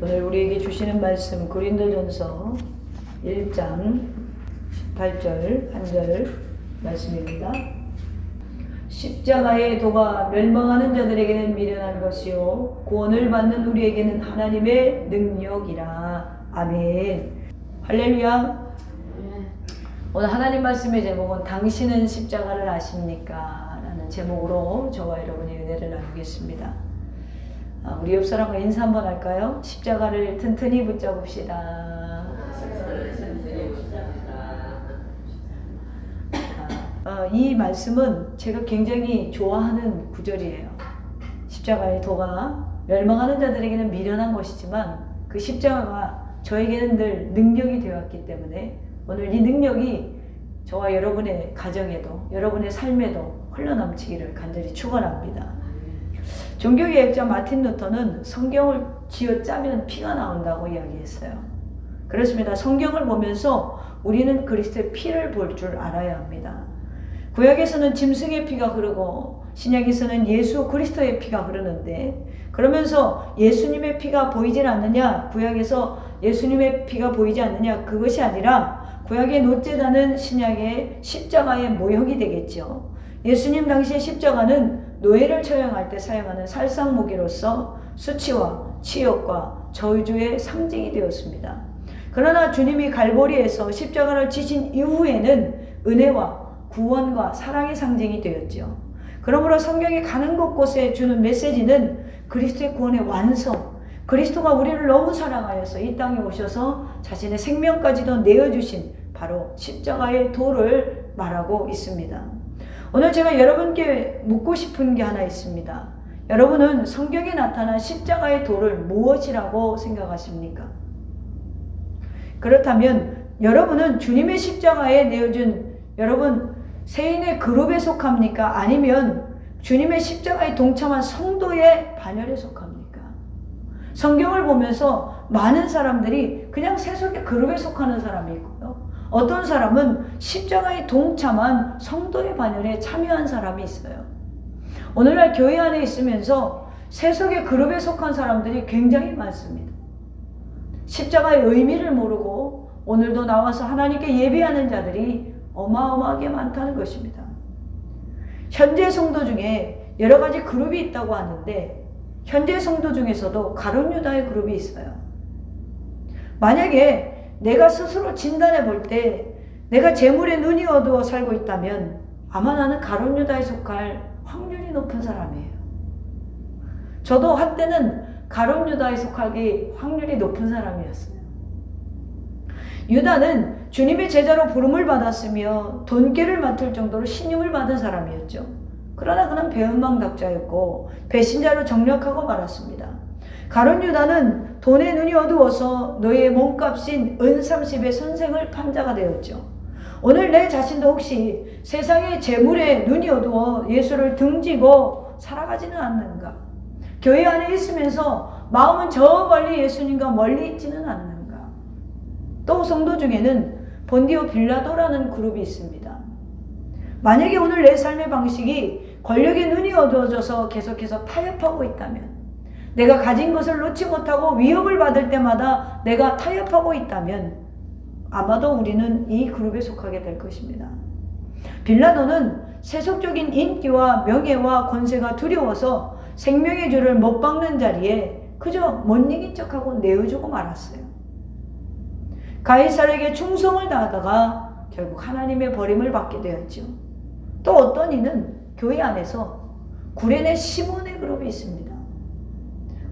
오늘 우리에게 주시는 말씀 고린도전서 1장 18절 한 절 말씀입니다. 십자가의 도가 멸망하는 자들에게는 미련한 것이요 구원을 받는 우리에게는 하나님의 능력이라. 아멘. 할렐루야. 오늘 하나님 말씀의 제목은 당신은 십자가를 아십니까? 라는 제목으로 저와 여러분이 은혜를 나누겠습니다. 우리 옆 사람과 인사 한번 할까요? 십자가를 튼튼히 붙잡읍시다. 이 말씀은 제가 굉장히 좋아하는 구절이에요. 십자가의 도가 멸망하는 자들에게는 미련한 것이지만 그 십자가가 저에게는 늘 능력이 되었기 때문에 오늘 이 능력이 저와 여러분의 가정에도 여러분의 삶에도 흘러넘치기를 간절히 축원합니다. 종교개혁자 마틴 루터는 성경을 쥐어짜면 피가 나온다고 이야기했어요. 그렇습니다. 성경을 보면서 우리는 그리스도의 피를 볼 줄 알아야 합니다. 구약에서는 짐승의 피가 흐르고 신약에서는 예수 그리스도의 피가 흐르는데, 그러면서 예수님의 피가 보이질 않느냐, 구약에서 예수님의 피가 보이지 않느냐, 그것이 아니라 구약의 놋제단은 신약의 십자가의 모형이 되겠죠. 예수님 당시의 십자가는 노예를 처형할 때 사용하는 살상무기로서 수치와 치욕과 저주의 상징이 되었습니다. 그러나 주님이 갈보리에서 십자가를 지신 이후에는 은혜와 구원과 사랑의 상징이 되었죠. 그러므로 성경이 가는 곳곳에 주는 메시지는 그리스도의 구원의 완성, 그리스도가 우리를 너무 사랑하여서 이 땅에 오셔서 자신의 생명까지도 내어주신 바로 십자가의 도를 말하고 있습니다. 오늘 제가 여러분께 묻고 싶은 게 하나 있습니다. 여러분은 성경에 나타난 십자가의 도를 무엇이라고 생각하십니까? 그렇다면 여러분은 주님의 십자가에 내어준 여러분 세인의 그룹에 속합니까? 아니면 주님의 십자가에 동참한 성도의 반열에 속합니까? 성경을 보면서 많은 사람들이 그냥 세속의 그룹에 속하는 사람이 있고요. 어떤 사람은 십자가에 동참한 성도의 반열에 참여한 사람이 있어요. 오늘날 교회 안에 있으면서 세속의 그룹에 속한 사람들이 굉장히 많습니다. 십자가의 의미를 모르고 오늘도 나와서 하나님께 예배하는 자들이 어마어마하게 많다는 것입니다. 현재 성도 중에 여러 가지 그룹이 있다고 하는데, 현재 성도 중에서도 가룟 유다의 그룹이 있어요. 만약에 내가 스스로 진단해 볼 때 내가 재물에 눈이 어두워 살고 있다면 아마 나는 가룟 유다에 속할 확률이 높은 사람이에요. 저도 한때는 가룟 유다에 속하기 확률이 높은 사람이었어요. 유다는 주님의 제자로 부름을 받았으며 돈깨를 맡을 정도로 신임을 받은 사람이었죠. 그러나 그는 배은망덕자였고 배신자로 정략하고 말았습니다. 가룟 유다는 돈에 눈이 어두워서 너의 몸값인 은 30의 선생을 판 자가 되었죠. 오늘 내 자신도 혹시 세상의 재물에 눈이 어두워 예수를 등지고 살아가지는 않는가? 교회 안에 있으면서 마음은 저 멀리 예수님과 멀리 있지는 않는가? 또 성도 중에는 본디오 빌라도라는 그룹이 있습니다. 만약에 오늘 내 삶의 방식이 권력의 눈이 어두워져서 계속해서 타협하고 있다면, 내가 가진 것을 놓지 못하고 위협을 받을 때마다 내가 타협하고 있다면 아마도 우리는 이 그룹에 속하게 될 것입니다. 빌라도는 세속적인 인기와 명예와 권세가 두려워서 생명의 줄을 못 박는 자리에 그저 못 이긴 척하고 내어주고 말았어요. 가이사르에게 충성을 다하다가 결국 하나님의 버림을 받게 되었죠. 또 어떤 이는 교회 안에서 구레네 시몬의 그룹이 있습니다.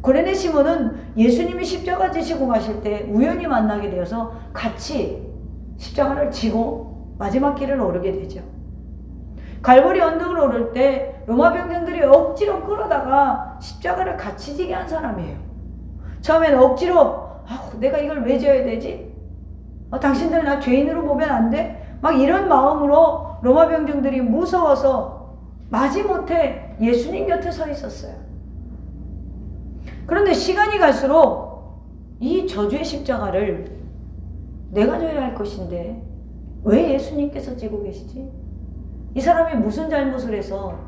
구레네 시몬은 예수님이 십자가 지시고 가실 때 우연히 만나게 되어서 같이 십자가를 지고 마지막 길을 오르게 되죠. 갈보리 언덕을 오를 때 로마 병정들이 억지로 끌어다가 십자가를 같이 지게 한 사람이에요. 처음에는 억지로 내가 이걸 왜 져야 되지? 당신들 나 죄인으로 보면 안 돼? 막 이런 마음으로 로마 병정들이 무서워서 마지못해 예수님 곁에 서 있었어요. 그런데 시간이 갈수록 이 저주의 십자가를 내가 져야 할 것인데 왜 예수님께서 지고 계시지? 이 사람이 무슨 잘못을 해서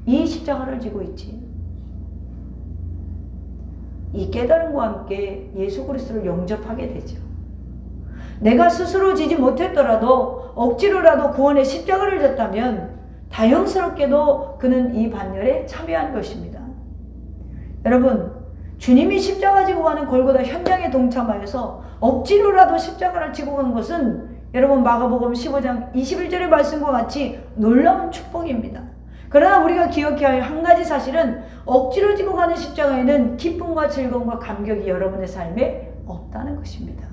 이 십자가를 지고 있지? 이 깨달음과 함께 예수 그리스도를 영접하게 되죠. 내가 스스로 지지 못했더라도 억지로라도 구원의 십자가를 졌다면 다행스럽게도 그는 이 반열에 참여한 것입니다. 여러분, 주님이 십자가 지고 가는 골고다 현장에 동참하여서 억지로라도 십자가를 지고 간 것은 여러분 마가복음 15장 21절의 말씀과 같이 놀라운 축복입니다. 그러나 우리가 기억해야 할 한 가지 사실은 억지로 지고 가는 십자가에는 기쁨과 즐거움과 감격이 여러분의 삶에 없다는 것입니다.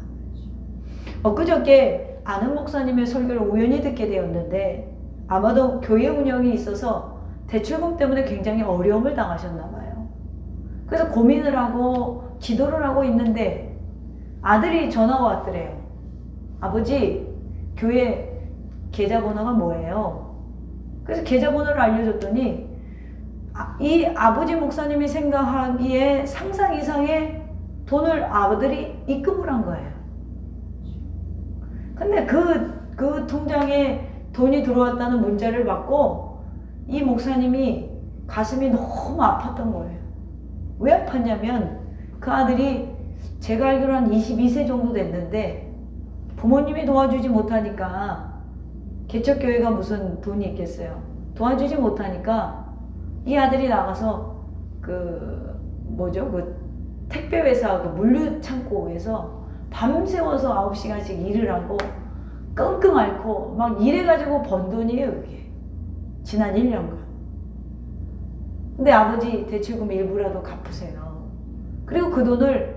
엊그저께 아는 목사님의 설교를 우연히 듣게 되었는데 아마도 교회 운영이 있어서 대출금 때문에 굉장히 어려움을 당하셨나 봐요. 그래서 고민을 하고 기도를 하고 있는데 아들이 전화가 왔더래요. 아버지, 교회 계좌번호가 뭐예요? 그래서 계좌번호를 알려줬더니 이 아버지 목사님이 생각하기에 상상 이상의 돈을 아들이 입금을 한 거예요. 근데 그 통장에 돈이 들어왔다는 문자를 받고 이 목사님이 가슴이 너무 아팠던 거예요. 왜 아팠냐면 그 아들이 제가 알기로 한 22세 정도 됐는데 부모님이 도와주지 못하니까 개척교회가 무슨 돈이 있겠어요. 도와주지 못하니까 이 아들이 나가서 그 택배회사 물류창고에서 밤새워서 9시간씩 일을 하고 끙끙 앓고 막 일해가지고 번 돈이에요, 이게. 지난 1년간. 근데 아버지 대출금 일부라도 갚으세요. 그리고 그 돈을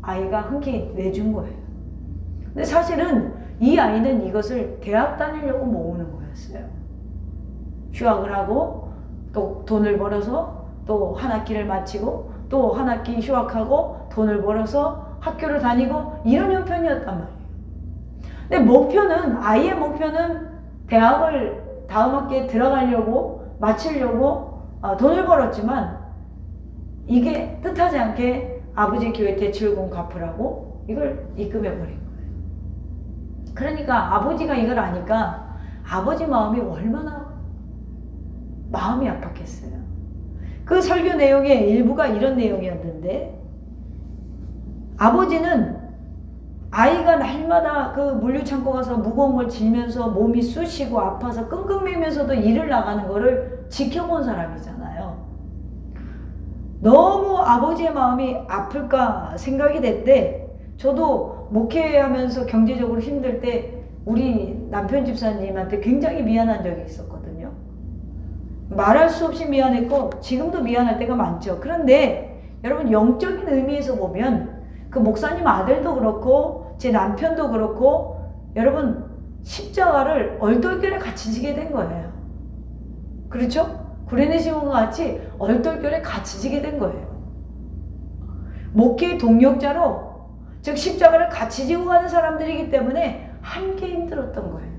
아이가 흔쾌히 내준 거예요. 근데 사실은 이 아이는 이것을 대학 다니려고 모으는 거였어요. 휴학을 하고 또 돈을 벌어서 또 한 학기를 마치고 또 한 학기 휴학하고 돈을 벌어서 학교를 다니고 이런 형편이었단 말이에요. 근데 아이의 목표는 대학을 다음 학기에 들어가려고 마치려고 돈을 벌었지만 이게 뜻하지 않게 아버지 교회 대출금 갚으라고 이걸 입금해버린 거예요. 그러니까 아버지가 이걸 아니까 아버지 마음이 얼마나 마음이 아팠겠어요. 그 설교 내용의 일부가 이런 내용이었는데 아버지는 아이가 날마다 그 물류창고 가서 무거운 걸 지면서 몸이 쑤시고 아파서 끙끙매면서도 일을 나가는 거를 지켜본 사람이잖아요. 너무 아버지의 마음이 아플까 생각이 됐대. 저도 목회하면서 경제적으로 힘들 때 우리 남편 집사님한테 굉장히 미안한 적이 있었거든요. 말할 수 없이 미안했고 지금도 미안할 때가 많죠. 그런데 여러분 영적인 의미에서 보면 그 목사님 아들도 그렇고 제 남편도 그렇고 여러분 십자가를 얼떨결에 같이 지게 된 거예요. 그렇죠? 구레네 시몬과 같이 얼떨결에 같이 지게 된 거예요. 목회의 동력자로 즉 십자가를 같이 지고 가는 사람들이기 때문에 함께 힘들었던 거예요.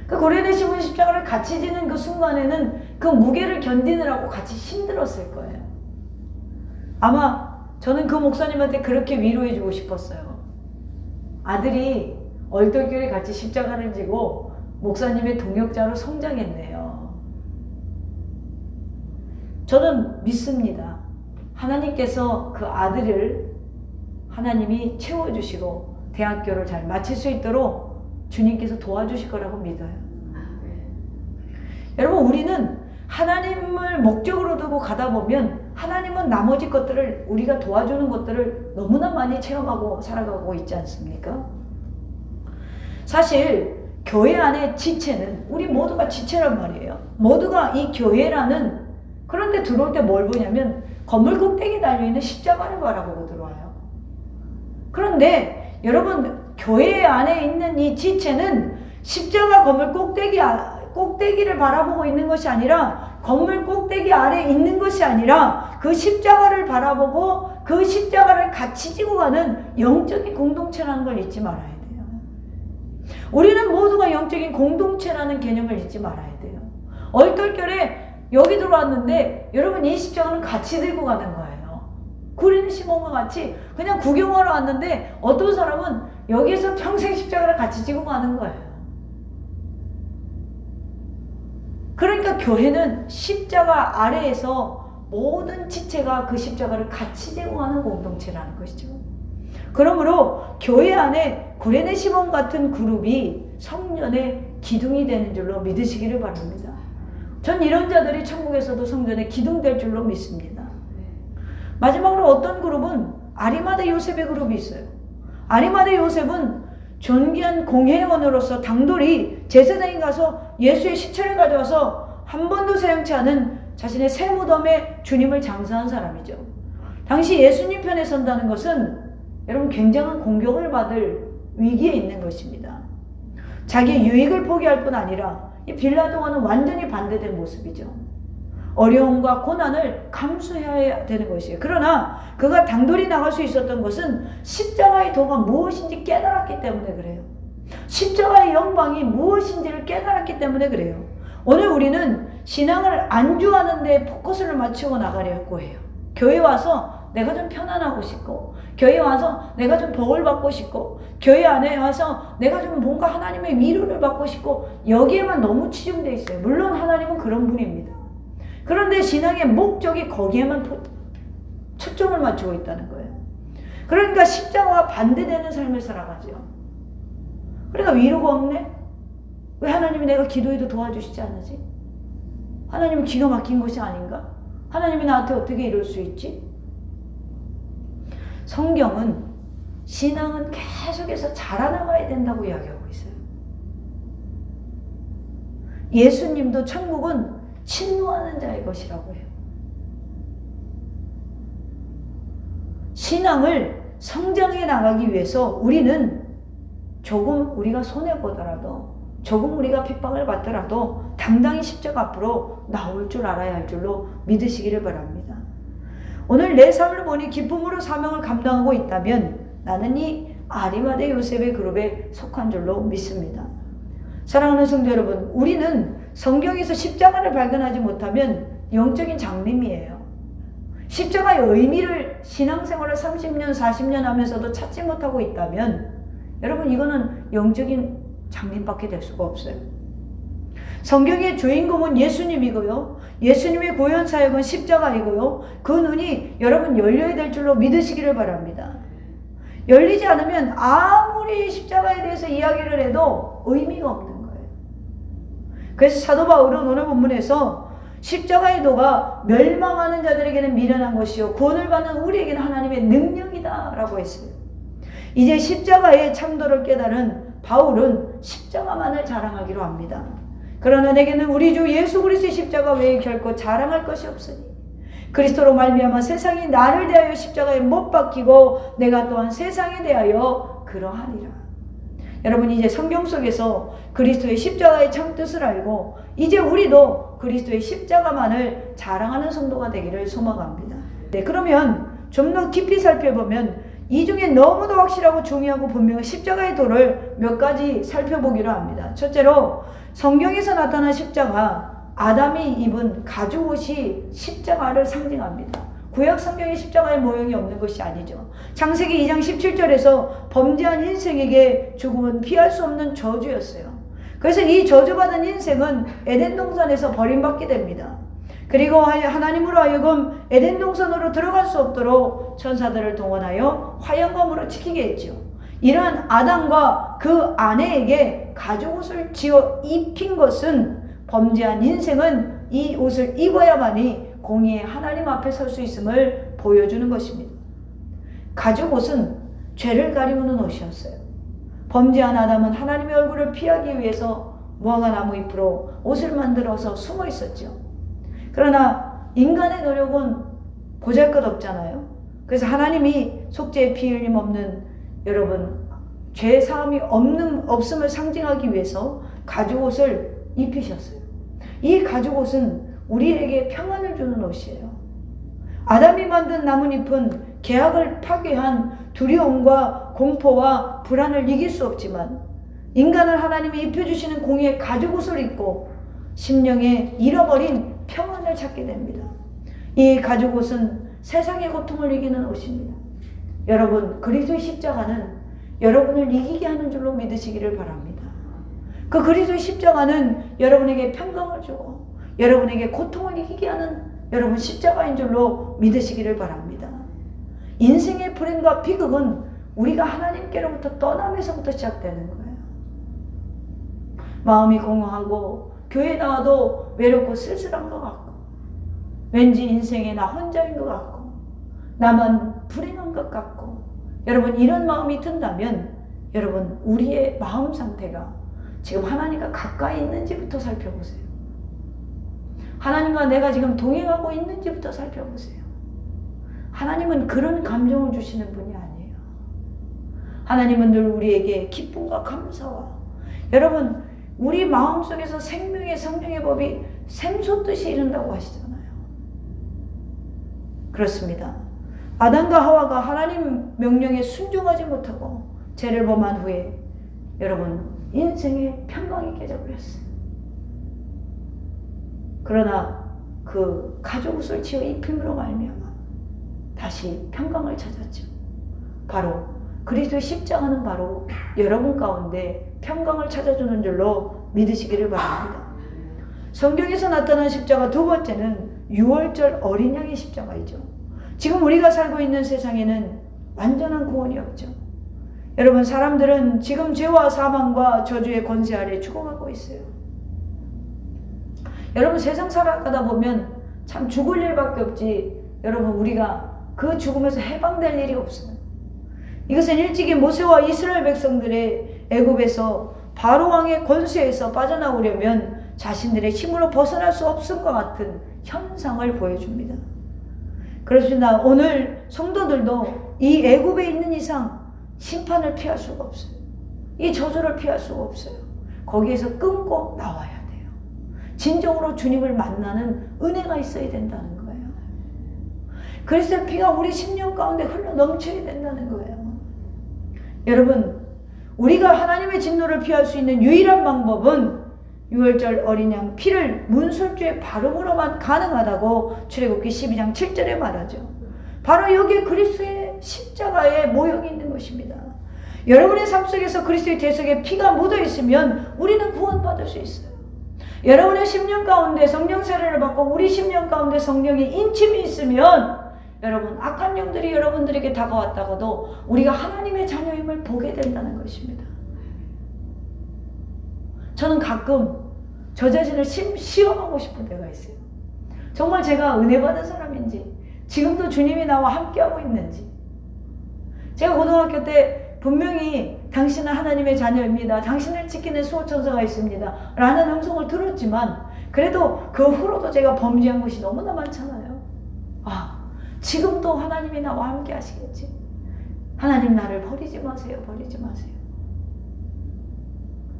그 구레네 시몬 십자가를 같이 지는 그 순간에는 그 무게를 견디느라고 같이 힘들었을 거예요. 아마 저는 그 목사님한테 그렇게 위로해주고 싶었어요. 아들이 얼떨결에 같이 십자가를 지고 목사님의 동역자로 성장했네요. 저는 믿습니다. 하나님께서 그 아들을 하나님이 채워주시고 대학교를 잘 마칠 수 있도록 주님께서 도와주실 거라고 믿어요. 여러분 우리는 하나님을 목적으로 두고 가다 보면 하나님은 나머지 것들을 우리가 도와주는 것들을 너무나 많이 체험하고 살아가고 있지 않습니까? 사실 교회 안에 지체는 우리 모두가 지체란 말이에요. 모두가 이 교회라는 그런데 들어올 때 뭘 보냐면 건물 꼭대기에 달려있는 십자가를 바라보고 들어와요. 그런데 여러분 교회 안에 있는 이 지체는 십자가 건물 꼭대기를 바라보고 있는 것이 아니라 건물 꼭대기 아래에 있는 것이 아니라 그 십자가를 바라보고 그 십자가를 같이 지고 가는 영적인 공동체라는 걸 잊지 말아야 돼요. 우리는 모두가 영적인 공동체라는 개념을 잊지 말아야 돼요. 얼떨결에 여기 들어왔는데 여러분 이 십자가는 같이 들고 가는 거예요. 구레네 시몬과 같이 그냥 구경하러 왔는데 어떤 사람은 여기서 평생 십자가를 같이 지고 가는 거예요. 그러니까 교회는 십자가 아래에서 모든 지체가 그 십자가를 같이 제공하는 공동체라는 것이죠. 그러므로 교회 안에 구레네 시몬 같은 그룹이 성전의 기둥이 되는 줄로 믿으시기를 바랍니다. 전 이런 자들이 천국에서도 성전의 기둥 될 줄로 믿습니다. 마지막으로 어떤 그룹은 아리마대 요셉의 그룹이 있어요. 아리마대 요셉은 존귀한 공회원으로서 당돌이 제사장이 가서 예수의 시체를 가져와서 한 번도 사용치 않은 자신의 새 무덤에 주님을 장사한 사람이죠. 당시 예수님 편에 선다는 것은 여러분 굉장한 공격을 받을 위기에 있는 것입니다. 자기의 유익을 포기할 뿐 아니라 이 빌라도와는 완전히 반대된 모습이죠. 어려움과 고난을 감수해야 되는 것이에요. 그러나 그가 당돌이 나갈 수 있었던 것은 십자가의 도가 무엇인지 깨달았기 때문에 그래요. 십자가의 영광이 무엇인지를 깨달았기 때문에 그래요. 오늘 우리는 신앙을 안주하는 데 포커스를 맞추고 나가려고 해요. 교회 와서 내가 좀 편안하고 싶고, 교회 와서 내가 좀 복을 받고 싶고, 교회 안에 와서 내가 좀 뭔가 하나님의 위로를 받고 싶고, 여기에만 너무 치중되어 있어요. 물론 하나님은 그런 분입니다. 그런데 신앙의 목적이 거기에만 초점을 맞추고 있다는 거예요. 그러니까 십자가와 반대되는 삶을 살아가죠. 그러니까 위로가 없네? 왜 하나님이 내가 기도해도 도와주시지 않으지? 하나님은 기가 막힌 것이 아닌가? 하나님이 나한테 어떻게 이럴 수 있지? 성경은 신앙은 계속해서 자라나가야 된다고 이야기하고 있어요. 예수님도 천국은 침노하는 자의 것이라고 해요. 신앙을 성장해 나가기 위해서 우리는 조금 우리가 손해보더라도, 조금 우리가 핍박을 받더라도 당당히 십자가 앞으로 나올 줄 알아야 할 줄로 믿으시기를 바랍니다. 오늘 내 삶을 보니 기쁨으로 사명을 감당하고 있다면 나는 이 아리마대 요셉의 그룹에 속한 줄로 믿습니다. 사랑하는 성도 여러분, 우리는 성경에서 십자가를 발견하지 못하면 영적인 장님이에요. 십자가의 의미를 신앙생활을 30년, 40년 하면서도 찾지 못하고 있다면 여러분 이거는 영적인 장님밖에 될 수가 없어요. 성경의 주인공은 예수님이고요. 예수님의 고연 사역은 십자가이고요. 그 눈이 여러분 열려야 될 줄로 믿으시기를 바랍니다. 열리지 않으면 아무리 십자가에 대해서 이야기를 해도 의미가 없는 거예요. 그래서 사도 바울은 오늘 본문에서 십자가의 도가 멸망하는 자들에게는 미련한 것이요 구원을 받는 우리에게는 하나님의 능력이다 라고 했어요. 이제 십자가의 참도를 깨달은 바울은 십자가만을 자랑하기로 합니다. 그러나 내게는 우리 주 예수 그리스도의 십자가 외에 결코 자랑할 것이 없으니 그리스도로 말미암아 세상이 나를 대하여 십자가에 못 박히고 내가 또한 세상에 대하여 그러하리라. 여러분 이제 성경 속에서 그리스도의 십자가의 참뜻을 알고 이제 우리도 그리스도의 십자가만을 자랑하는 성도가 되기를 소망합니다. 네, 그러면 좀 더 깊이 살펴보면 이 중에 너무도 확실하고 중요하고 분명한 십자가의 도를 몇 가지 살펴보기로 합니다. 첫째로 성경에서 나타난 십자가, 아담이 입은 가죽옷이 십자가를 상징합니다. 구약 성경의 십자가의 모형이 없는 것이 아니죠. 창세기 2장 17절에서 범죄한 인생에게 죽음은 피할 수 없는 저주였어요. 그래서 이 저주받은 인생은 에덴 동산에서 버림받게 됩니다. 그리고 하나님으로 하여금 에덴 동산으로 들어갈 수 없도록 천사들을 동원하여 화영검으로 지키게 했죠. 이러한 아담과 그 아내에게 가죽옷을 지어 입힌 것은 범죄한 인생은 이 옷을 입어야만이 공의의 하나님 앞에 설 수 있음을 보여주는 것입니다. 가죽옷은 죄를 가리우는 옷이었어요. 범죄한 아담은 하나님의 얼굴을 피하기 위해서 무화과 나무 잎으로 옷을 만들어서 숨어 있었죠. 그러나 인간의 노력은 보잘것없잖아요. 그래서 하나님이 속죄의 피 흘림 없는 여러분 죄 사함이 없음을 상징하기 위해서 가죽옷을 입히셨어요. 이 가죽옷은 우리에게 평안을 주는 옷이에요. 아담이 만든 나뭇잎은 계약을 파괴한 두려움과 공포와 불안을 이길 수 없지만 인간을 하나님이 입혀주시는 공의의 가죽옷을 입고 심령에 잃어버린 평안을 찾게 됩니다. 이 가죽옷은 세상의 고통을 이기는 옷입니다. 여러분, 그리스도의 십자가는 여러분을 이기게 하는 줄로 믿으시기를 바랍니다. 그 그리스도의 십자가는 여러분에게 평강을 주고 여러분에게 고통을 이기게 하는 여러분 십자가인 줄로 믿으시기를 바랍니다. 인생의 불행과 비극은 우리가 하나님께로부터 떠남에서부터 시작되는 거예요. 마음이 공허하고 교회 나와도 외롭고 쓸쓸한 것 같고 왠지 인생에 나 혼자인 것 같고 나만 불행한 것 같고 여러분 이런 마음이 든다면 여러분 우리의 마음 상태가 지금 하나님과 가까이 있는지부터 살펴보세요. 하나님과 내가 지금 동행하고 있는지부터 살펴보세요. 하나님은 그런 감정을 주시는 분이 아니에요. 하나님은 늘 우리에게 기쁨과 감사와 여러분 우리 마음속에서 생명의 성령의 법이 샘솟듯이 이른다고 하시잖아요. 그렇습니다. 아담과 하와가 하나님 명령에 순종하지 못하고 죄를 범한 후에 여러분 인생의 평강이 깨져버렸어요. 그러나 그 가죽옷을 지어 입힘으로 말미암아 다시 평강을 찾았죠. 바로 그리스도의 십자가는 바로 여러분 가운데 평강을 찾아주는 줄로 믿으시기를 바랍니다. 성경에서 나타난 십자가 두 번째는 유월절 어린 양의 십자가이죠. 지금 우리가 살고 있는 세상에는 완전한 구원이 없죠. 여러분 사람들은 지금 죄와 사망과 저주의 권세 아래 죽어가고 있어요. 여러분 세상 살아가다 보면 참 죽을 일밖에 없지 여러분 우리가 그 죽음에서 해방될 일이 없어요. 이것은 일찍이 모세와 이스라엘 백성들의 애굽에서 바로 왕의 권세에서 빠져나오려면 자신들의 힘으로 벗어날 수 없을 것 같은 현상을 보여줍니다. 그렇습니다. 오늘 성도들도 이 애굽에 있는 이상 심판을 피할 수가 없어요. 이 저주를 피할 수가 없어요. 거기에서 끊고 나와야 돼요. 진정으로 주님을 만나는 은혜가 있어야 된다는 거예요. 그리스도의 피가 우리 심령 가운데 흘러 넘쳐야 된다는 거예요. 여러분 우리가 하나님의 진노를 피할 수 있는 유일한 방법은 유월절 어린 양 피를 문설주에 바름으로만 가능하다고 출애굽기 12장 7절에 말하죠. 바로 여기에 그리스도의 십자가의 모형이 있는 것입니다. 여러분의 삶 속에서 그리스도의 대속에 피가 묻어 있으면 우리는 구원받을 수 있어요. 여러분의 심령 가운데 성령 세례를 받고 우리 심령 가운데 성령의 인침이 있으면 여러분 악한 영들이 여러분들에게 다가왔다가도 우리가 하나님의 자녀임을 보게 된다는 것입니다. 저는 가끔 저 자신을 시험하고 싶은 때가 있어요. 정말 제가 은혜 받은 사람인지 지금도 주님이 나와 함께하고 있는지. 제가 고등학교 때 분명히 당신은 하나님의 자녀입니다. 당신을 지키는 수호천사가 있습니다. 라는 음성을 들었지만 그래도 그 후로도 제가 범죄한 것이 너무나 많잖아요. 지금도 하나님이 나와 함께 하시겠지. 하나님 나를 버리지 마세요. 버리지 마세요.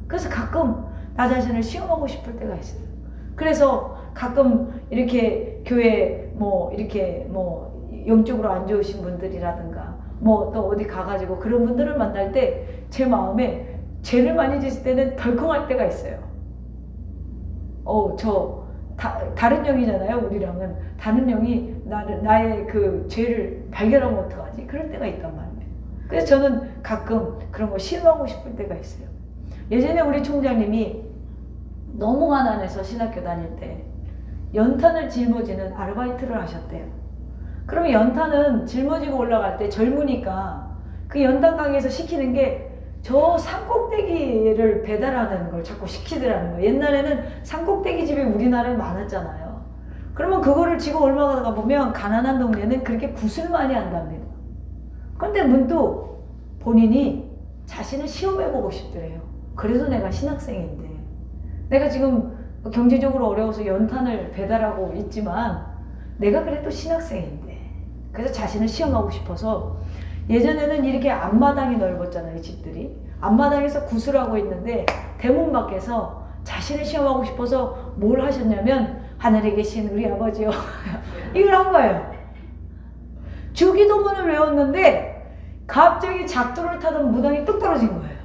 그래서 가끔 나 자신을 시험하고 싶을 때가 있어요. 그래서 가끔 이렇게 교회 이렇게 영적으로 안 좋으신 분들이라든가 또 어디 가가지고 그런 분들을 만날 때 제 마음에 죄를 많이 짓을 때는 덜컹할 때가 있어요. 다른 영이잖아요. 우리랑은 다른 영이 나의 그 죄를 발견하면 어떡하지? 그럴 때가 있단 말이에요. 그래서 저는 가끔 그런 거 시험하고 싶을 때가 있어요. 예전에 우리 총장님이 너무 가난해서 신학교 다닐 때 연탄을 짊어지는 아르바이트를 하셨대요. 그러면 연탄은 짊어지고 올라갈 때 젊으니까 그 연탄 가게에서 시키는 게 저 산꼭대기를 배달하는 걸 자꾸 시키더라는 거예요. 옛날에는 산꼭대기 집이 우리나라에 많았잖아요. 그러면 그거를 지고 올라가다 보면 가난한 동네는 그렇게 굿을 많이 한답니다. 그런데 문득 본인이 자신을 시험해보고 싶더래요. 그래도 내가 신학생인데 내가 지금 경제적으로 어려워서 연탄을 배달하고 있지만 내가 그래도 신학생인데 그래서 자신을 시험하고 싶어서 예전에는 이렇게 앞마당이 넓었잖아요. 집들이 앞마당에서 굿을 하고 있는데 대문 밖에서 자신을 시험하고 싶어서 뭘 하셨냐면 하늘에 계신 우리 아버지요 이걸 한 거예요. 주기도문을 외웠는데 갑자기 작두를 타던 무당이 뚝 떨어진 거예요.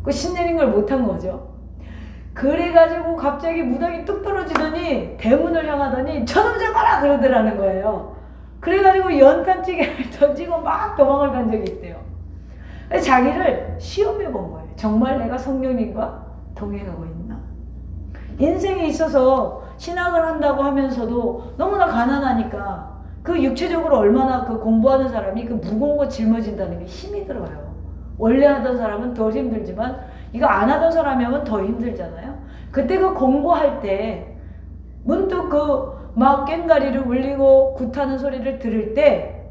그 신내린 걸 못한 거죠. 그래가지고 갑자기 무당이 뚝 떨어지더니 대문을 향하더니 저놈 잡아라 그러더라는 거예요. 그래가지고 연탄찌개를 던지고 막 도망을 간 적이 있대요. 자기를 시험해 본 거예요. 정말 내가 성령님과 동행하고 있나. 인생에 있어서 신학을 한다고 하면서도 너무나 가난하니까 그 육체적으로 얼마나 그 공부하는 사람이 그 무거운 거 짊어진다는 게 힘이 들어요. 원래 하던 사람은 더 힘들지만 이거 안 하던 사람이 하면 더 힘들잖아요. 그때 그 공부할 때 문득 그 막 꽹가리를 울리고 굿하는 소리를 들을 때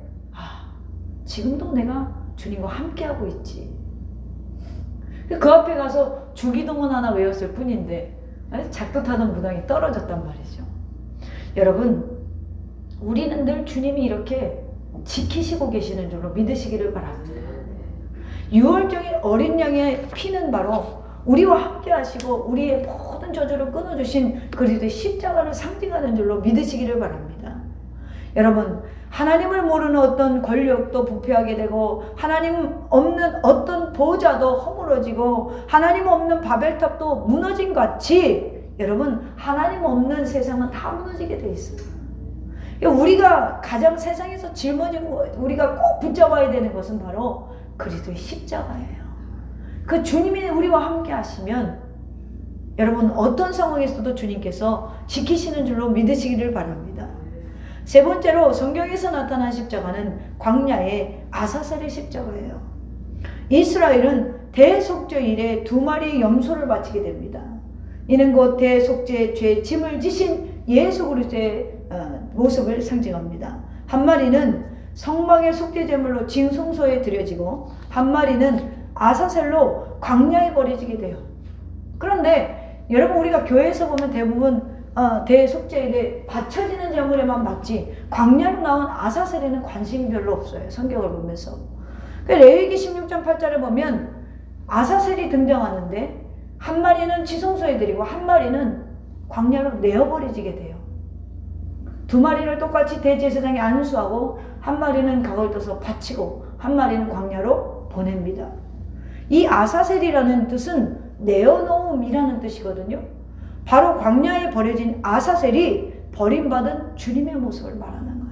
지금도 내가 주님과 함께하고 있지. 그 앞에 가서 주기도문 하나 외웠을 뿐인데 작두타던 무당이 떨어졌단 말이죠. 여러분, 우리는 늘 주님이 이렇게 지키시고 계시는 줄로 믿으시기를 바랍니다. 6월절의 어린 양의 피는 바로 우리와 함께 하시고 우리의 모든 저주를 끊어주신 그리스도의 십자가를 상징하는 줄로 믿으시기를 바랍니다. 여러분, 하나님을 모르는 어떤 권력도 부패하게 되고 하나님 없는 어떤 보좌도 허물어지고 하나님 없는 바벨탑도 무너진 같이 여러분, 하나님 없는 세상은 다 무너지게 돼 있어요. 우리가 가장 세상에서 짊어지고 우리가 꼭 붙잡아야 되는 것은 바로 그리스도의 십자가예요. 그 주님이 우리와 함께 하시면 여러분 어떤 상황에서도 주님께서 지키시는 줄로 믿으시기를 바랍니다. 세 번째로 성경에서 나타난 십자가는 광야의 아사셀의 십자가예요. 이스라엘은 대속죄 이래 2마리의 염소를 바치게 됩니다. 이는 곧 대속죄의 죄 짐을 지신 예수 그리스도의 모습을 상징합니다. 한 마리는 성막의 속죄제물로 진성소에 드려지고 한 마리는 아사셀로 광야에 버려지게 돼요. 그런데 여러분, 우리가 교회에서 보면 대부분 대속죄에 바쳐지는 제물에만 맞지 광야로 나온 아사셀에는 관심이 별로 없어요. 성경을 보면서. 레위기 16장 8절에 보면 아사셀이 등장하는데 한 마리는 지성소에 드리고 한 마리는 광야로 내어버려지게 돼요. 2마리를 똑같이 대제사장에 안수하고 한 마리는 각을 떠서 바치고 한 마리는 광야로 보냅니다. 이 아사셀이라는 뜻은 내어놓음이라는 뜻이거든요. 바로 광야에 버려진 아사셀이 버림받은 주님의 모습을 말하는 거예요.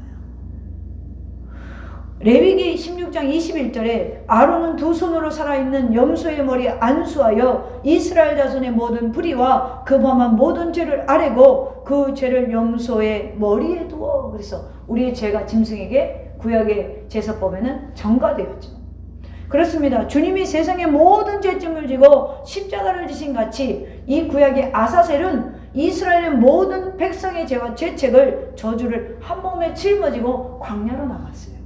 레위기 16장 21절에 아론은 2손으로 살아있는 염소의 머리에 안수하여 이스라엘 자손의 모든 불의와 그 범한 모든 죄를 아뢰고 그 죄를 염소의 머리에 두어. 그래서 우리의 죄가 짐승에게 구약의 제사법에는 전가되었죠. 그렇습니다. 주님이 세상의 모든 죄짐을 지고 십자가를 지신 같이 이 구약의 아사셀은 이스라엘의 모든 백성의 죄와 죄책을 저주를 한 몸에 짊어지고 광야로 나갔어요.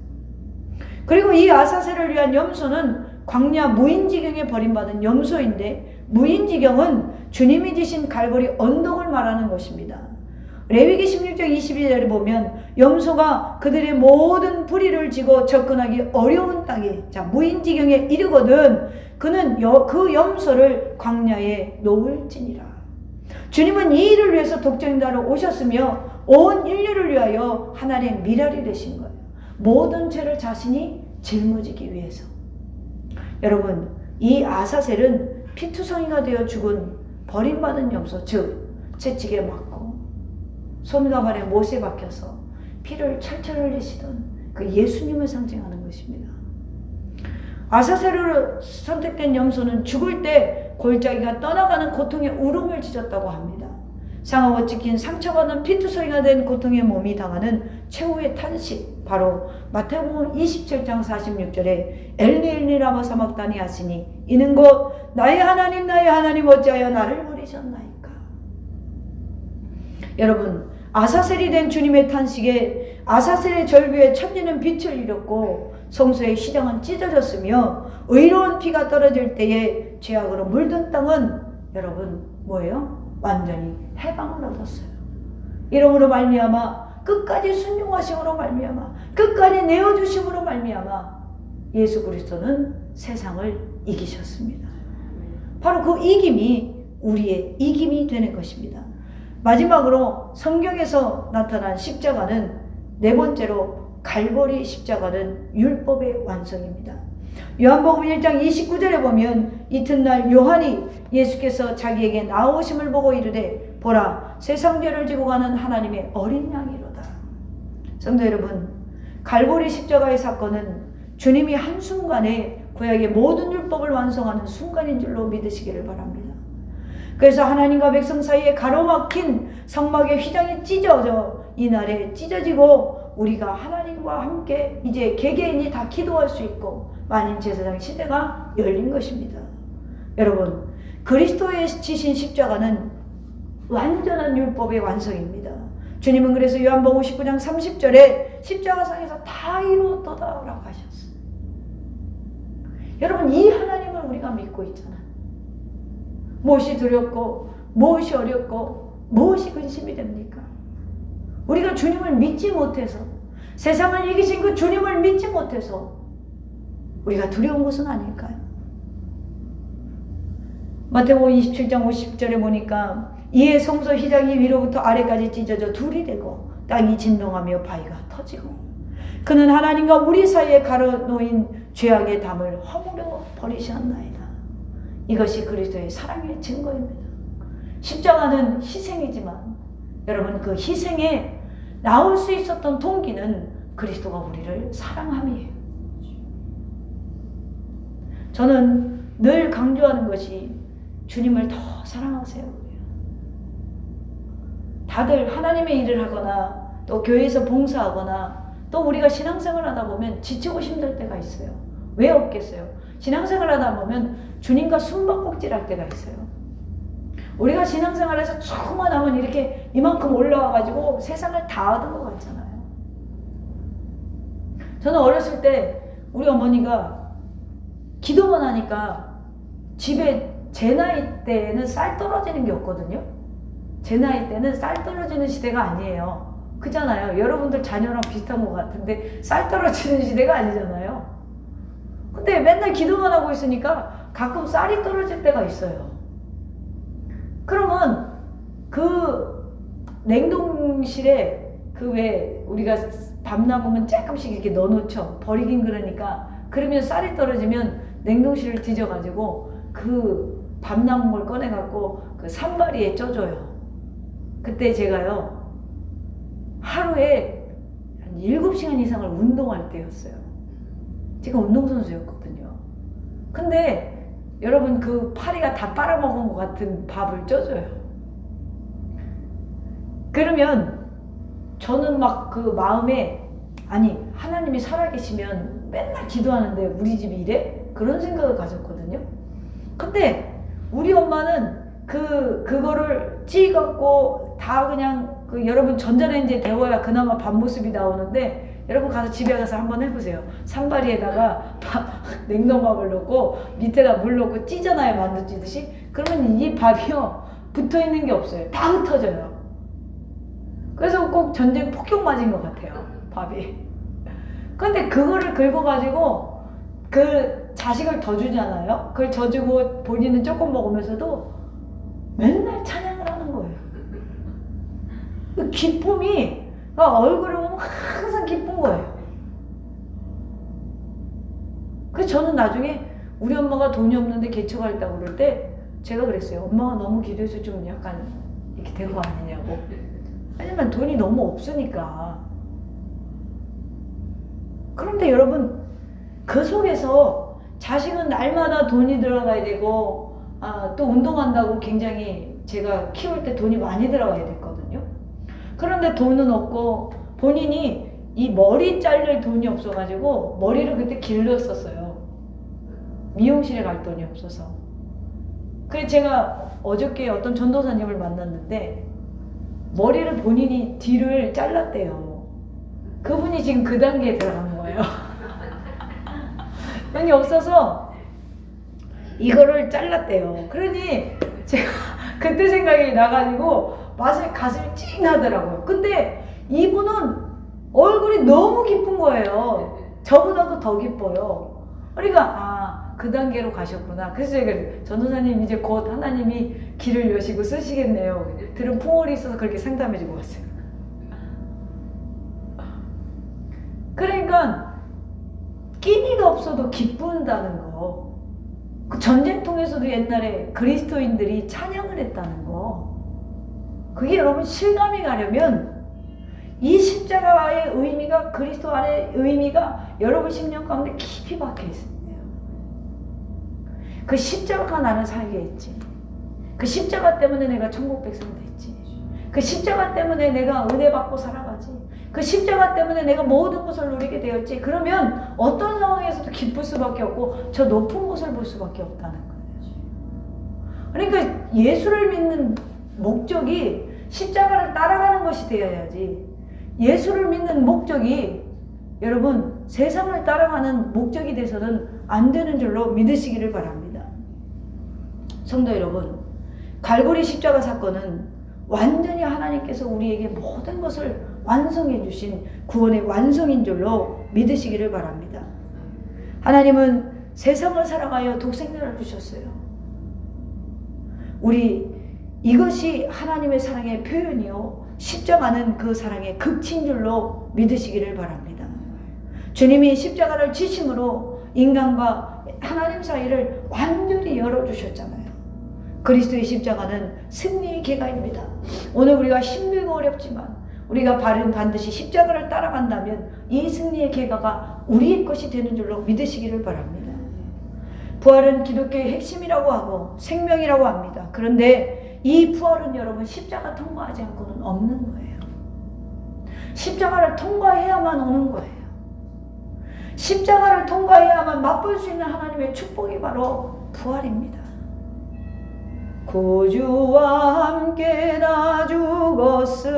그리고 이 아사셀을 위한 염소는 광야 무인지경에 버림받은 염소인데 무인지경은 주님이 지신 갈보리 언덕을 말하는 것입니다. 레위기 16장 22절에 보면 염소가 그들의 모든 불의를 지고 접근하기 어려운 땅에 무인지경에 이르거든 그는 그 염소를 광야에 놓을지니라. 주님은 이 일을 위해서 독점자로 오셨으며 온 인류를 위하여 하나님의 미랄이 되신 거예요. 모든 죄를 자신이 짊어지기 위해서. 여러분, 이 아사셀은 피투성이가 되어 죽은 버림받은 염소, 즉 채찍에 맞고 손과 발에 못에 박혀서 피를 철철 흘리시던 그 예수님을 상징하는 것입니다. 아사셀로 선택된 염소는 죽을 때 골짜기가 떠나가는 고통의 울음을 짖었다고 합니다. 상하고 찢긴 상처받은 피투성이가 된 고통의 몸이 당하는 최후의 탄식, 바로 마태복음 27장 46절에 엘리 엘리 라마 사막다니 하시니 이는 곧 나의 하나님 어찌하여 나를 버리셨나이까. 여러분, 아사셀이 된 주님의 탄식에 아사셀의 절규에 천지는 빛을 잃었고 성소의 시장은 찢어졌으며 의로운 피가 떨어질 때에 죄악으로 물든 땅은 여러분 뭐예요? 완전히 해방을 얻었어요. 이러므로 말미암아 끝까지 순종하심으로 말미암아 끝까지 내어주심으로 말미암아 예수 그리스도는 세상을 이기셨습니다. 바로 그 이김이 우리의 이김이 되는 것입니다. 마지막으로 성경에서 나타난 십자가는 네 번째로 갈보리 십자가는 율법의 완성입니다. 요한복음 1장 29절에 보면 이튿날 요한이 예수께서 자기에게 나오심을 보고 이르되 보라 세상 죄를 지고 가는 하나님의 어린 양이로다. 성도 여러분, 갈보리 십자가의 사건은 주님이 한순간에 구약의 모든 율법을 완성하는 순간인 줄로 믿으시기를 바랍니다. 그래서 하나님과 백성 사이에 가로막힌 성막의 휘장이 찢어져 이날에 찢어지고 우리가 하나님과 함께 이제 개개인이 다 기도할 수 있고 만인 제사장 시대가 열린 것입니다. 여러분, 그리스도의 지신 십자가는 완전한 율법의 완성입니다. 주님은 그래서 요한복음 19장 30절에 십자가상에서 다 이루었도다 라고 하셨어요. 여러분, 이 하나님을 우리가 믿고 있잖아요. 무엇이 두렵고 무엇이 어렵고 무엇이 근심이 됩니까? 우리가 주님을 믿지 못해서, 세상을 이기신 그 주님을 믿지 못해서 우리가 두려운 것은 아닐까요? 마태복음 27장 50절에 보니까 이에 성소 휘장이 위로부터 아래까지 찢어져 둘이 되고 땅이 진동하며 바위가 터지고 그는 하나님과 우리 사이에 가로놓인 죄악의 담을 허물어 버리셨나이다. 이것이 그리스도의 사랑의 증거입니다. 십자가는 희생이지만 여러분, 그 희생에 나올 수 있었던 동기는 그리스도가 우리를 사랑함이에요. 저는 늘 강조하는 것이 주님을 더 사랑하세요. 다들 하나님의 일을 하거나 또 교회에서 봉사하거나 또 우리가 신앙생활 하다 보면 지치고 힘들 때가 있어요. 왜 없겠어요? 신앙생활 하다 보면 주님과 숨바꼭질 할 때가 있어요. 우리가 신앙생활에서 조금만 하면 이렇게 이만큼 올라와가지고 세상을 다 얻은 것 같잖아요. 저는 어렸을 때 우리 어머니가 기도만 하니까 집에 제 나이 때는 쌀 떨어지는 게 없거든요. 제 나이 때는 쌀 떨어지는 시대가 아니에요. 그잖아요. 여러분들 자녀랑 비슷한 것 같은데 쌀 떨어지는 시대가 아니잖아요. 근데 맨날 기도만 하고 있으니까 가끔 쌀이 떨어질 때가 있어요. 그러면 그 냉동실에 그 왜 우리가 밥 남으면 조금씩 이렇게 넣어놓죠. 버리긴 그러니까. 그러면 쌀이 떨어지면 냉동실을 뒤져가지고 그 밥 남은 걸 꺼내갖고 그 산바리에 쪄줘요. 그때 제가요 하루에 한 7시간 이상을 운동할 때였어요. 제가 운동선수였거든요. 근데 여러분, 그 파리가 다 빨아먹은 것 같은 밥을 쪄줘요. 그러면 저는 막 그 마음에, 아니 하나님이 살아계시면 맨날 기도하는데 우리 집이 이래? 그런 생각을 가졌거든요. 근데 우리 엄마는 그거를 찌갖고 다 그냥 여러분 전자레인지에 데워야 그나마 밥 모습이 나오는데, 여러분 가서 집에 가서 한번 해보세요. 산바리에다가 냉동밥을 넣고 밑에다 물 넣고 찌잖아요. 만두 찌듯이. 그러면 이 밥이요 붙어있는 게 없어요. 다 흩어져요. 그래서 꼭 전쟁 폭격 맞은 것 같아요, 밥이. 근데 그거를 긁어가지고 그 자식을 더 주잖아요. 그걸 더 주고 본인은 조금 먹으면서도 맨날 찬양을 하는 거예요. 그 기쁨이 얼굴에 보면 항상 기쁜 거예요. 그래서 저는 나중에 우리 엄마가 돈이 없는데 개척가 있다고 그럴 때 제가 그랬어요. 엄마가 너무 기도해서 좀 약간 이렇게 된 거 아니냐고. 왜냐면 돈이 너무 없으니까. 그런데 여러분, 그 속에서 자식은 날마다 돈이 들어가야 되고, 또 운동한다고 굉장히 제가 키울 때 돈이 많이 들어가야 됐거든요. 그런데 돈은 없고 본인이 이 머리 자를 돈이 없어가지고 머리를 그때 길렀었어요. 미용실에 갈 돈이 없어서. 그래서 제가 어저께 어떤 전도사님을 만났는데 머리를 본인이 뒤를 잘랐대요. 그분이 지금 그 단계에 들어간 거예요. 돈이 없어서 이거를 잘랐대요. 그러니 제가 그때 생각이 나가지고 가슴이 찡 나더라고요. 근데 이분은 얼굴이 너무 기쁜 거예요. 저보다도 더 기뻐요. 그러니까 그 단계로 가셨구나. 그래서 제가 전도사님 이제 곧 하나님이 길을 여시고 쓰시겠네요. 들은 풍월이 있어서 그렇게 상담해주고 왔어요. 그러니까 끼니가 없어도 기쁜다는 거. 그 전쟁통에서도 옛날에 그리스도인들이 찬양을 했다는 거. 그게 여러분 실감이 가려면 이 십자가의 의미가, 그리스도 안의 의미가 여러분 심령 가운데 깊이 박혀 있습니다. 그 십자가가 나를 살게 했지. 그 그 십자가 때문에 내가 천국 백성 됐지. 그 십자가 때문에 내가 은혜 받고 살아가지. 그 십자가 때문에 내가 모든 것을 누리게 되었지. 그러면 어떤 상황에서도 기쁠 수밖에 없고 저 높은 곳을 볼 수밖에 없다는 거예요. 그러니까 예수를 믿는 목적이 십자가를 따라가는 것이 되어야지. 예수를 믿는 목적이 여러분 세상을 따라가는 목적이 돼서는 안 되는 줄로 믿으시기를 바랍니다. 성도 여러분, 갈보리 십자가 사건은 완전히 하나님께서 우리에게 모든 것을 완성해 주신 구원의 완성인 줄로 믿으시기를 바랍니다. 하나님은 세상을 살아가여 독생자를 주셨어요. 우리 이것이 하나님의 사랑의 표현이요 십자가는 그 사랑의 극치인 줄로 믿으시기를 바랍니다. 주님이 십자가를 지심으로 인간과 하나님 사이를 완전히 열어주셨잖아요. 그리스도의 십자가는 승리의 계가입니다. 오늘 우리가 힘들고 어렵지만 우리가 반드시 십자가를 따라간다면 이 승리의 계가가 우리의 것이 되는 줄로 믿으시기를 바랍니다. 부활은 기독교의 핵심이라고 하고 생명이라고 합니다. 그런데 이 부활은 여러분 십자가 통과하지 않고는 없는 거예요. 십자가를 통과해야만 오는 거예요. 십자가를 통과해야만 맛볼 수 있는 하나님의 축복이 바로 부활입니다. 구주와 함께 나 죽었으니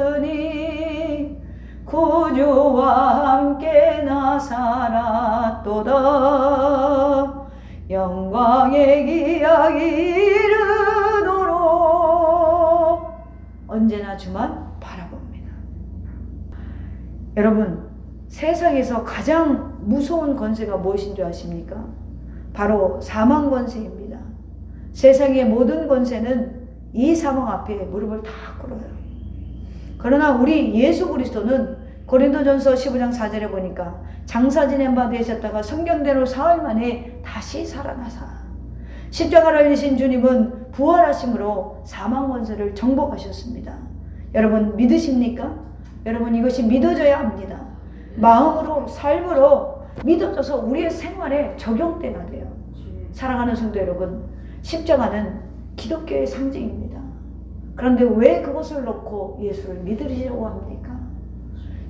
구주와 함께 나 살았도다. 영광의 기약 이르도록 언제나 주만 바라봅니다. 여러분, 세상에서 가장 무서운 권세가 무엇인 줄 아십니까? 바로 사망 권세입니다. 세상의 모든 권세는 이 사망 앞에 무릎을 다 꿇어요. 그러나 우리 예수 그리스도는 고린도전서 15장 4절에 보니까 장사 지낸 바 되셨다가 성경대로 사흘 만에 다시 살아나사 십자가를 지신 주님은 부활하심으로 사망 권세를 정복하셨습니다. 여러분 믿으십니까? 여러분 이것이 믿어져야 합니다. 마음으로 삶으로 믿어져서 우리의 생활에 적용돼야 돼요. 사랑하는 성도 여러분, 십자가는 기독교의 상징입니다. 그런데 왜 그것을 놓고 예수를 믿으시려고 합니까?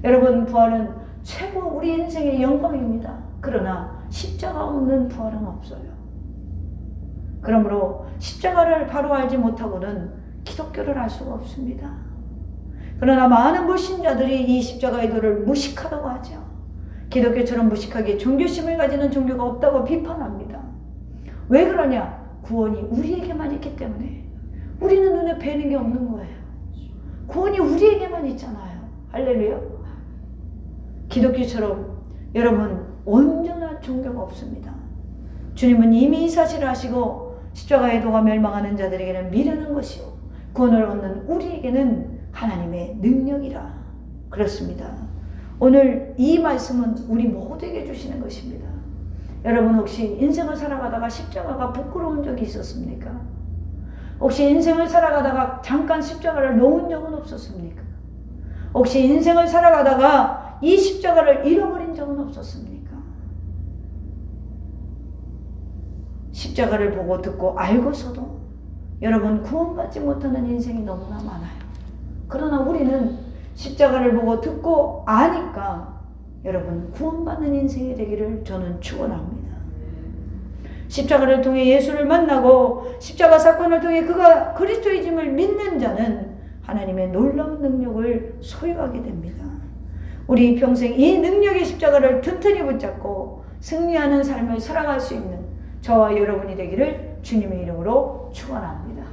여러분 부활은 최고 우리 인생의 영광입니다. 그러나 십자가 없는 부활은 없어요. 그러므로 십자가를 바로 알지 못하고는 기독교를 알 수가 없습니다. 그러나 많은 불신자들이 이 십자가의 도를 무식하다고 하죠. 기독교처럼 무식하게 종교심을 가지는 종교가 없다고 비판합니다. 왜 그러냐? 구원이 우리에게만 있기 때문에. 우리는 눈에 뵈는 게 없는 거예요. 구원이 우리에게만 있잖아요. 할렐루야. 기독교처럼 여러분 온전한 종교가 없습니다. 주님은 이미 이 사실을 아시고 십자가의 도가 멸망하는 자들에게는 미련한 것이요 구원을 얻는 우리에게는 하나님의 능력이라. 그렇습니다. 오늘 이 말씀은 우리 모두에게 주시는 것입니다. 여러분 혹시 인생을 살아가다가 십자가가 부끄러운 적이 있었습니까? 혹시 인생을 살아가다가 잠깐 십자가를 놓은 적은 없었습니까? 혹시 인생을 살아가다가 이 십자가를 잃어버린 적은 없었습니까? 십자가를 보고 듣고 알고서도 여러분 구원받지 못하는 인생이 너무나 많아요. 그러나 우리는 십자가를 보고 듣고 아니까 여러분 구원받는 인생이 되기를 저는 축원합니다. 십자가를 통해 예수를 만나고 십자가 사건을 통해 그가 그리스도이심을 믿는 자는 하나님의 놀라운 능력을 소유하게 됩니다. 우리 평생 이 능력의 십자가를 튼튼히 붙잡고 승리하는 삶을 살아갈 수 있는 저와 여러분이 되기를 주님의 이름으로 축원합니다.